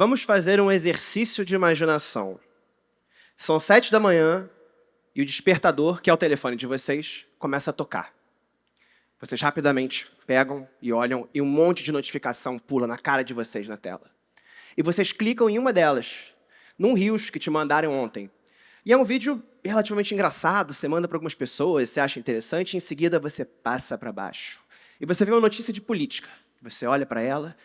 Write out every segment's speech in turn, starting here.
Vamos fazer um exercício de imaginação. São 7 da manhã e o despertador, que é o telefone de vocês, começa a tocar. Vocês rapidamente pegam e olham e um monte de notificação pula na cara de vocês na tela. E vocês clicam em uma delas, num Reels que te mandaram ontem. E é um vídeo relativamente engraçado, você manda para algumas pessoas, você acha interessante, e em seguida você passa para baixo. E você vê uma notícia de política. Você olha para ela,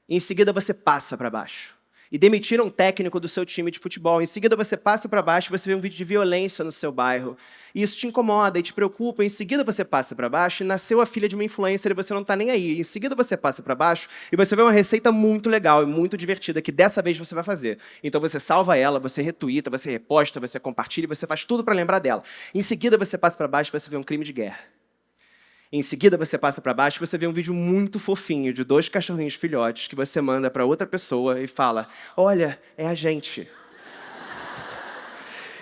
e em seguida você passa para baixo. E demitiram um técnico do seu time de futebol. Em seguida você passa para baixo e você vê um vídeo de violência no seu bairro. E isso te incomoda e te preocupa. Em seguida você passa para baixo e nasceu a filha de uma influencer e você não está nem aí. Em seguida você passa para baixo e você vê uma receita muito legal e muito divertida que dessa vez você vai fazer. Então você salva ela, você retuita, você reposta, você compartilha, você faz tudo para lembrar dela. Em seguida você passa para baixo e você vê um crime de guerra. Em seguida, você passa para baixo e você vê um vídeo muito fofinho de 2 cachorrinhos filhotes que você manda para outra pessoa e fala, olha, é a gente.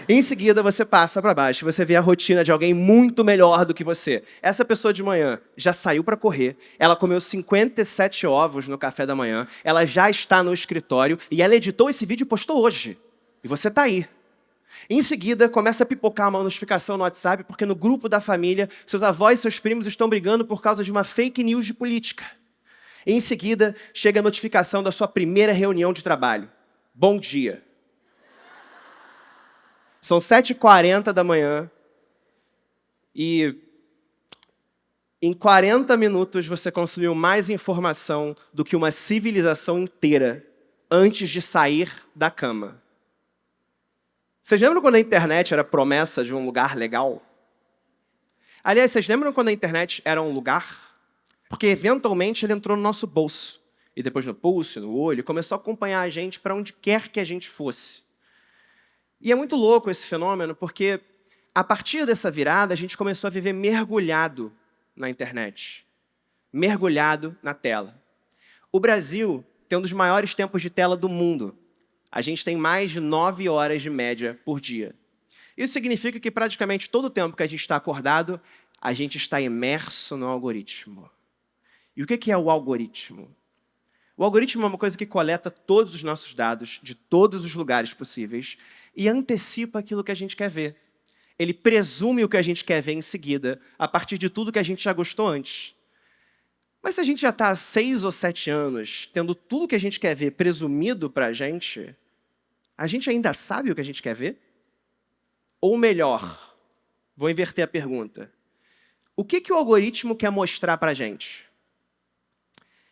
Em seguida, você passa para baixo e você vê a rotina de alguém muito melhor do que você. Essa pessoa de manhã já saiu para correr, ela comeu 57 ovos no café da manhã, ela já está no escritório e ela editou esse vídeo e postou hoje. E você está aí. Em seguida, começa a pipocar uma notificação no WhatsApp, porque no grupo da família, seus avós e seus primos estão brigando por causa de uma fake news de política. E em seguida, chega a notificação da sua primeira reunião de trabalho. Bom dia. São 7h40 da manhã e em 40 minutos você consumiu mais informação do que uma civilização inteira antes de sair da cama. Vocês lembram quando a internet era promessa de um lugar legal? Aliás, vocês lembram quando a internet era um lugar? Porque, eventualmente, ele entrou no nosso bolso. E depois no pulso, no olho, começou a acompanhar a gente para onde quer que a gente fosse. E é muito louco esse fenômeno, porque, a partir dessa virada, a gente começou a viver mergulhado na internet. Mergulhado na tela. O Brasil tem um dos maiores tempos de tela do mundo. A gente tem mais de 9 horas de média por dia. Isso significa que praticamente todo o tempo que a gente está acordado, a gente está imerso no algoritmo. E o que é o algoritmo? O algoritmo é uma coisa que coleta todos os nossos dados de todos os lugares possíveis e antecipa aquilo que a gente quer ver. Ele presume o que a gente quer ver em seguida, a partir de tudo que a gente já gostou antes. Mas se a gente já está há 6 ou 7 anos tendo tudo que a gente quer ver presumido para a gente ainda sabe o que a gente quer ver? Ou melhor, vou inverter a pergunta. O que o algoritmo quer mostrar para a gente?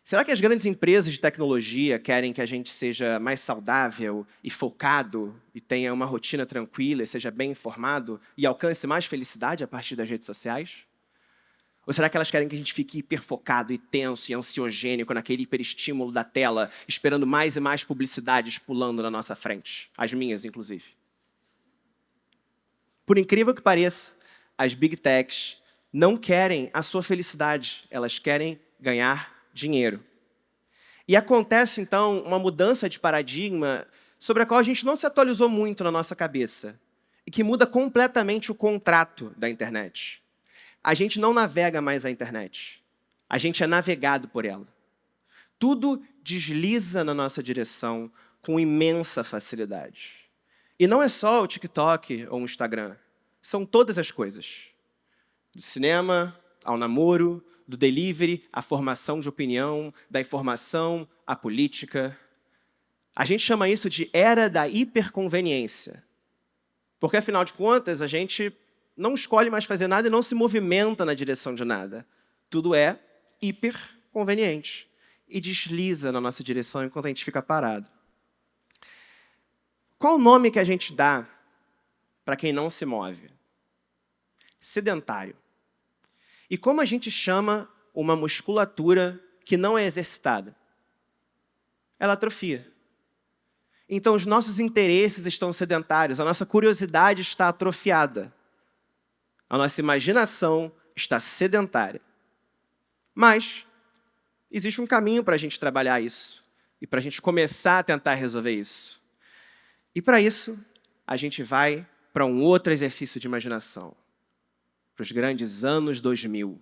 Será que as grandes empresas de tecnologia querem que a gente seja mais saudável e focado e tenha uma rotina tranquila e seja bem informado e alcance mais felicidade a partir das redes sociais? Ou será que elas querem que a gente fique hiperfocado e tenso e ansiogênico naquele hiperestímulo da tela, esperando mais e mais publicidades pulando na nossa frente? As minhas, inclusive. Por incrível que pareça, as Big Techs não querem a sua felicidade, elas querem ganhar dinheiro. E acontece, então, uma mudança de paradigma sobre a qual a gente não se atualizou muito na nossa cabeça e que muda completamente o contrato da internet. A gente não navega mais a internet. A gente é navegado por ela. Tudo desliza na nossa direção com imensa facilidade. E não é só o TikTok ou o Instagram. São todas as coisas. Do cinema ao namoro, do delivery à formação de opinião, da informação à política. A gente chama isso de era da hiperconveniência. Porque, afinal de contas, a gente não escolhe mais fazer nada e não se movimenta na direção de nada. Tudo é hiperconveniente e desliza na nossa direção enquanto a gente fica parado. Qual o nome que a gente dá para quem não se move? Sedentário. E como a gente chama uma musculatura que não é exercitada? Ela atrofia. Então, os nossos interesses estão sedentários, a nossa curiosidade está atrofiada. A nossa imaginação está sedentária. Mas existe um caminho para a gente trabalhar isso e para a gente começar a tentar resolver isso. E para isso, a gente vai para um outro exercício de imaginação, para os grandes anos 2000.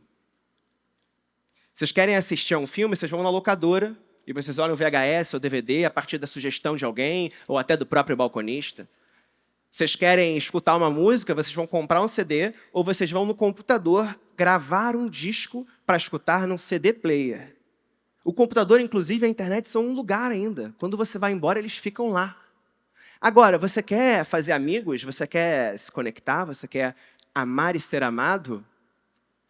Vocês querem assistir a um filme, vocês vão na locadora e vocês olham VHS ou DVD a partir da sugestão de alguém ou até do próprio balconista. Vocês querem escutar uma música, vocês vão comprar um CD ou vocês vão no computador gravar um disco para escutar num CD player. O computador, inclusive, e a internet são um lugar ainda. Quando você vai embora, eles ficam lá. Agora, você quer fazer amigos? Você quer se conectar? Você quer amar e ser amado?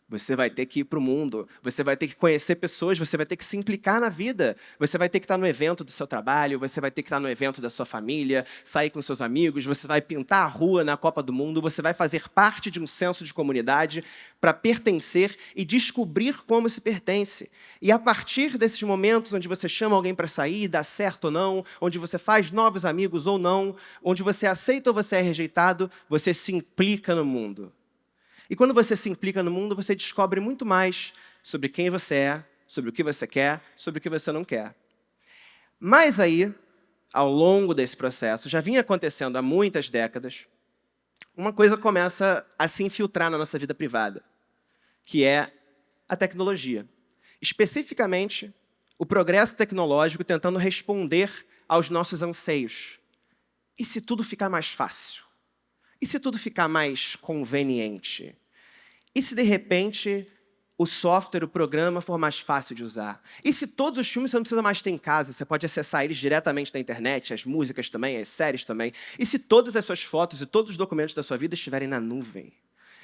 Você vai ter que ir para o mundo, você vai ter que conhecer pessoas, você vai ter que se implicar na vida. Você vai ter que estar no evento do seu trabalho, você vai ter que estar no evento da sua família, sair com seus amigos, você vai pintar a rua na Copa do Mundo, você vai fazer parte de um senso de comunidade para pertencer e descobrir como se pertence. E a partir desses momentos onde você chama alguém para sair, dá certo ou não, onde você faz novos amigos ou não, onde você aceita ou você é rejeitado, você se implica no mundo. E quando você se implica no mundo, você descobre muito mais sobre quem você é, sobre o que você quer, sobre o que você não quer. Mas aí, ao longo desse processo, já vinha acontecendo há muitas décadas, uma coisa começa a se infiltrar na nossa vida privada, que é a tecnologia. Especificamente, o progresso tecnológico tentando responder aos nossos anseios. E se tudo ficar mais fácil? E se tudo ficar mais conveniente? E se, de repente, o software, o programa for mais fácil de usar? E se todos os filmes você não precisa mais ter em casa, você pode acessar eles diretamente da internet, as músicas também, as séries também? E se todas as suas fotos e todos os documentos da sua vida estiverem na nuvem?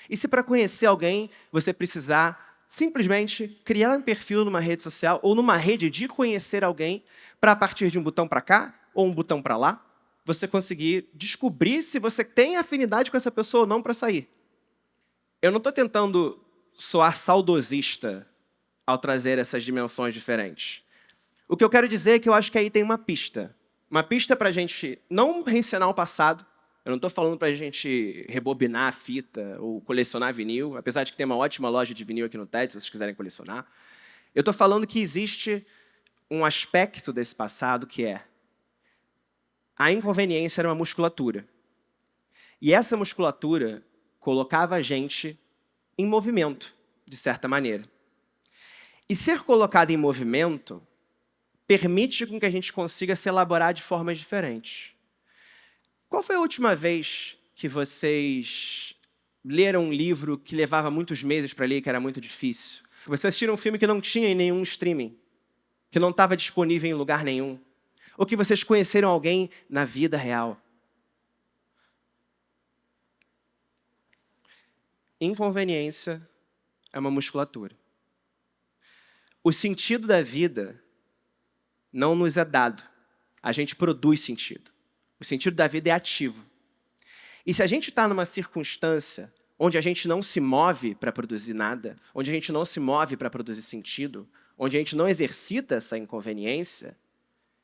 E se para conhecer alguém você precisar simplesmente criar um perfil numa rede social ou numa rede de conhecer alguém para, a partir de um botão para cá ou um botão para lá, você conseguir descobrir se você tem afinidade com essa pessoa ou não para sair. Eu não estou tentando soar saudosista ao trazer essas dimensões diferentes. O que eu quero dizer é que eu acho que aí tem uma pista. Uma pista para a gente não reencenar o passado. Eu não estou falando para a gente rebobinar a fita ou colecionar vinil, apesar de que tem uma ótima loja de vinil aqui no TED, se vocês quiserem colecionar. Eu estou falando que existe um aspecto desse passado que é a inconveniência era uma musculatura. E essa musculatura colocava a gente em movimento, de certa maneira. E ser colocado em movimento permite com que a gente consiga se elaborar de formas diferentes. Qual foi a última vez que vocês leram um livro que levava muitos meses para ler e que era muito difícil? Vocês assistiram um filme que não tinha em nenhum streaming, que não estava disponível em lugar nenhum? Ou que vocês conheceram alguém na vida real? Inconveniência é uma musculatura. O sentido da vida não nos é dado. A gente produz sentido. O sentido da vida é ativo. E se a gente está numa circunstância onde a gente não se move para produzir nada, onde a gente não se move para produzir sentido, onde a gente não exercita essa inconveniência,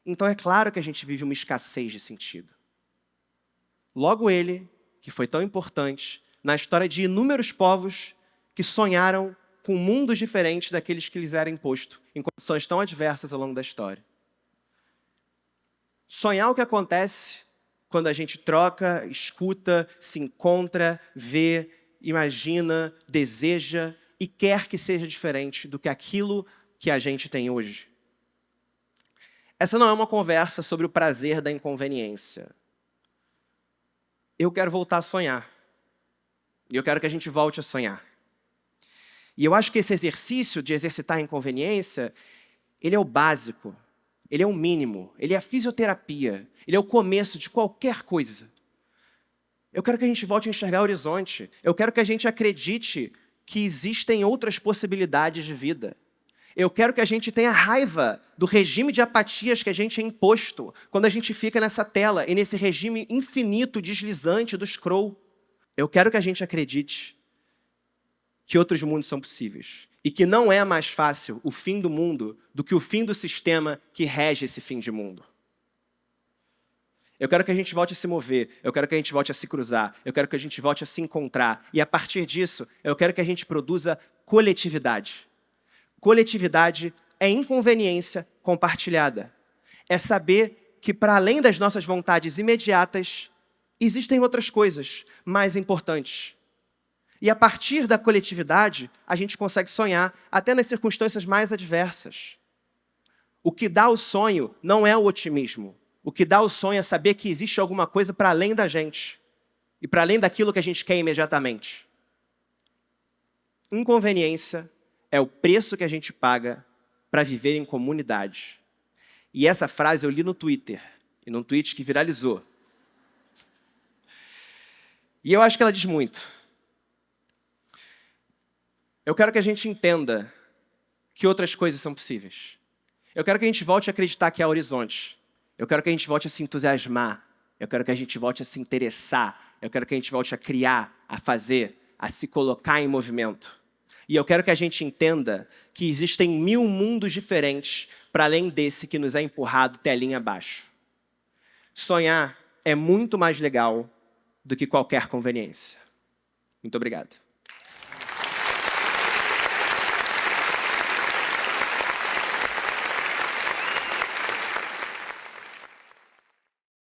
então é claro que a gente vive uma escassez de sentido. Logo ele, que foi tão importante na história de inúmeros povos que sonharam com mundos diferentes daqueles que lhes era imposto, em condições tão adversas ao longo da história. Sonhar o que acontece quando a gente troca, escuta, se encontra, vê, imagina, deseja e quer que seja diferente do que aquilo que a gente tem hoje. Essa não é uma conversa sobre o prazer da inconveniência. Eu quero voltar a sonhar. E eu quero que a gente volte a sonhar. E eu acho que esse exercício de exercitar a inconveniência, ele é o básico, ele é o mínimo, ele é a fisioterapia, ele é o começo de qualquer coisa. Eu quero que a gente volte a enxergar o horizonte. Eu quero que a gente acredite que existem outras possibilidades de vida. Eu quero que a gente tenha raiva do regime de apatias que a gente é imposto quando a gente fica nessa tela e nesse regime infinito, deslizante do scroll. Eu quero que a gente acredite que outros mundos são possíveis e que não é mais fácil o fim do mundo do que o fim do sistema que rege esse fim de mundo. Eu quero que a gente volte a se mover, eu quero que a gente volte a se cruzar, eu quero que a gente volte a se encontrar e, a partir disso, eu quero que a gente produza coletividade. Coletividade é inconveniência compartilhada. É saber que, para além das nossas vontades imediatas, existem outras coisas mais importantes. E a partir da coletividade, a gente consegue sonhar até nas circunstâncias mais adversas. O que dá o sonho não é o otimismo. O que dá o sonho é saber que existe alguma coisa para além da gente. E para além daquilo que a gente quer imediatamente. Inconveniência é o preço que a gente paga para viver em comunidade. E essa frase eu li no Twitter, e num tweet que viralizou. E eu acho que ela diz muito. Eu quero que a gente entenda que outras coisas são possíveis. Eu quero que a gente volte a acreditar que há horizonte. Eu quero que a gente volte a se entusiasmar. Eu quero que a gente volte a se interessar. Eu quero que a gente volte a criar, a fazer, a se colocar em movimento. E eu quero que a gente entenda que existem 1000 mundos diferentes para além desse que nos é empurrado telinha abaixo. Sonhar é muito mais legal do que qualquer conveniência. Muito obrigado.